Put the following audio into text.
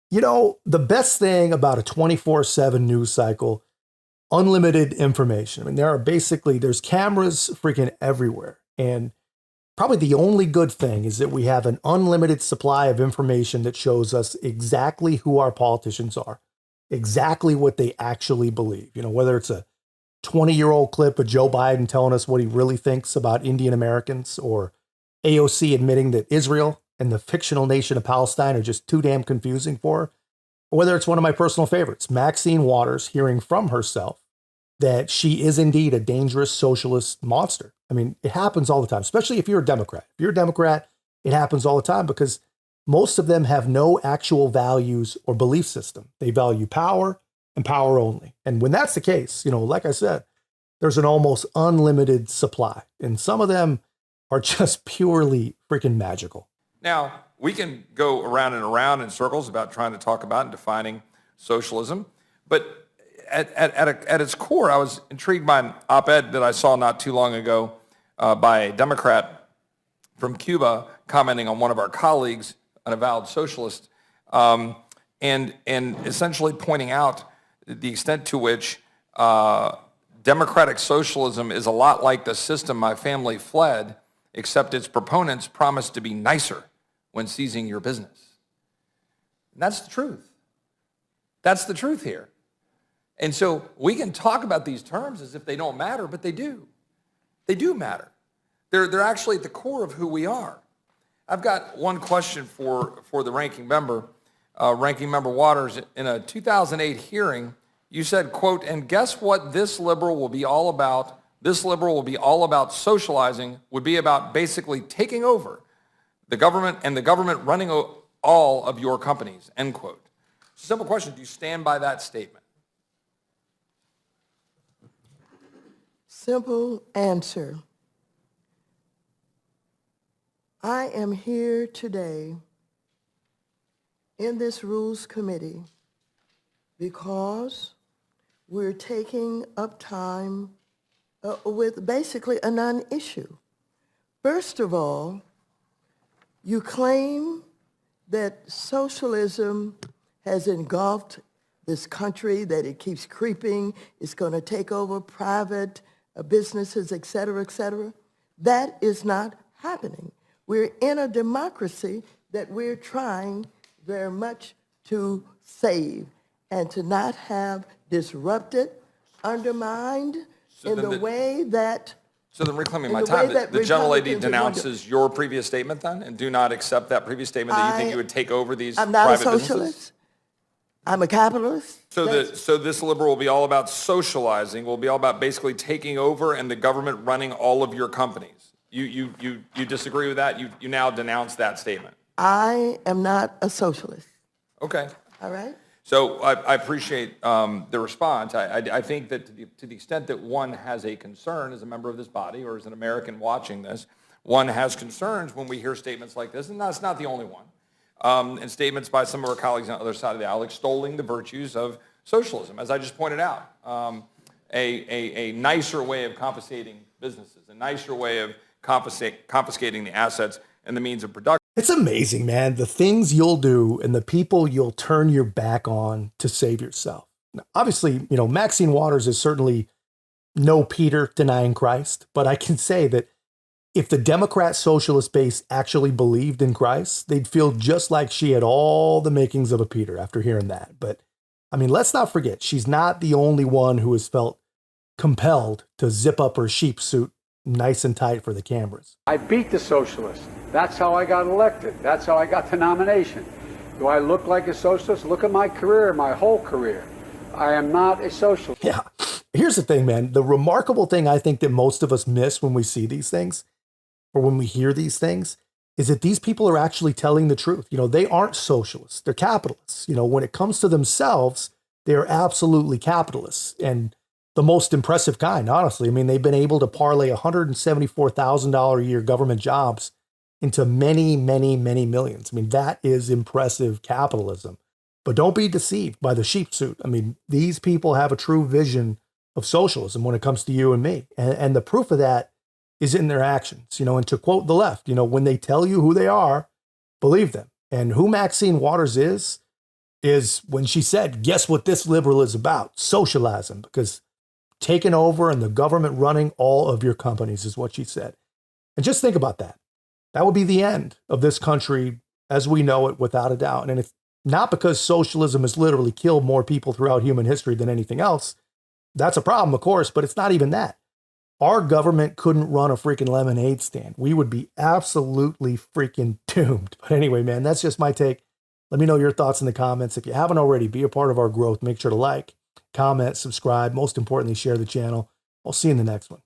The best thing about a 24/7 news cycle, unlimited information. I mean, there's cameras freaking everywhere. And probably the only good thing is that we have an unlimited supply of information that shows us exactly who our politicians are, exactly what they actually believe. Whether it's a 20-year-old clip of Joe Biden telling us what he really thinks about Indian Americans, or AOC admitting that Israel and the fictional nation of Palestine are just too damn confusing for her, or whether it's one of my personal favorites, Maxine Waters hearing from herself that she is indeed a dangerous socialist monster. I mean, it happens all the time, especially if you're a Democrat. If you're a Democrat, it happens all the time because most of them have no actual values or belief system. They value power and power only. And when that's the case, like I said, there's an almost unlimited supply. And some of them are just purely freaking magical. Now, we can go around and around in circles about trying to talk about and defining socialism, but at its core, I was intrigued by an op-ed that I saw not too long ago by a Democrat from Cuba commenting on one of our colleagues, an avowed socialist, and essentially pointing out the extent to which democratic socialism is a lot like the system my family fled, except its proponents promised to be nicer when seizing your business. And that's the truth. That's the truth here. And so we can talk about these terms as if they don't matter, but they do. They do matter. They're actually at the core of who we are. I've got one question for the ranking member, Ranking Member Waters. In a 2008 hearing, you said, quote, "And guess what this liberal will be all about? This liberal will be all about socializing, would be about basically taking over the government and the government running all of your companies," end quote. Simple question, do you stand by that statement? Simple answer. I am here today in this Rules Committee because we're taking up time with basically a non-issue. First of all, you claim that socialism has engulfed this country, that it keeps creeping, it's going to take over private businesses, et cetera, et cetera. That is not happening. We're in a democracy that we're trying very much to save and to not have disrupted, undermined way that... So then, reclaiming my time, the gentlelady denounces your previous statement then, and do not accept that previous statement that you think you would take over these private businesses? I'm not a socialist. I'm a capitalist. So this liberal will be all about socializing, will be all about basically taking over and the government running all of your companies. You disagree with that? You now denounce that statement? I am not a socialist. Okay. All right? So I appreciate the response. I think that to the extent that one has a concern as a member of this body or as an American watching this, one has concerns when we hear statements like this, and that's not the only one. And statements by some of our colleagues on the other side of the aisle extolling the virtues of socialism. As I just pointed out, a nicer way of confiscating businesses, a nicer way of confiscating the assets and the means of production. It's amazing, man, the things you'll do and the people you'll turn your back on to save yourself. Now, obviously, Maxine Waters is certainly no Peter denying Christ, but I can say that if the Democrat socialist base actually believed in Christ, they'd feel just like she had all the makings of a Peter after hearing that. But I mean, let's not forget, she's not the only one who has felt compelled to zip up her sheep suit nice and tight for the cameras. I beat the socialists. That's how I got elected. That's how I got the nomination. Do I look like a socialist? Look at my career, my whole career. I am not a socialist. Yeah. Here's the thing, man. The remarkable thing I think that most of us miss when we see these things or when we hear these things is that these people are actually telling the truth. They aren't socialists. They're capitalists. When it comes to themselves, they're absolutely capitalists. And the most impressive kind, honestly. I mean, they've been able to parlay $174,000 a year government jobs into many, many, many millions. I mean, that is impressive capitalism. But don't be deceived by the sheep suit. I mean, these people have a true vision of socialism when it comes to you and me. And the proof of that is in their actions. And to quote the left, when they tell you who they are, believe them. And who Maxine Waters is, is when she said, guess what this liberal is about? Socialism, because taking over and the government running all of your companies is what she said. And just think about that. That would be the end of this country as we know it, without a doubt. And it's not because socialism has literally killed more people throughout human history than anything else. That's a problem, of course, but it's not even that. Our government couldn't run a freaking lemonade stand. We would be absolutely freaking doomed. But anyway, man, that's just my take. Let me know your thoughts in the comments. If you haven't already, be a part of our growth. Make sure to like, comment, subscribe. Most importantly, share the channel. I'll see you in the next one.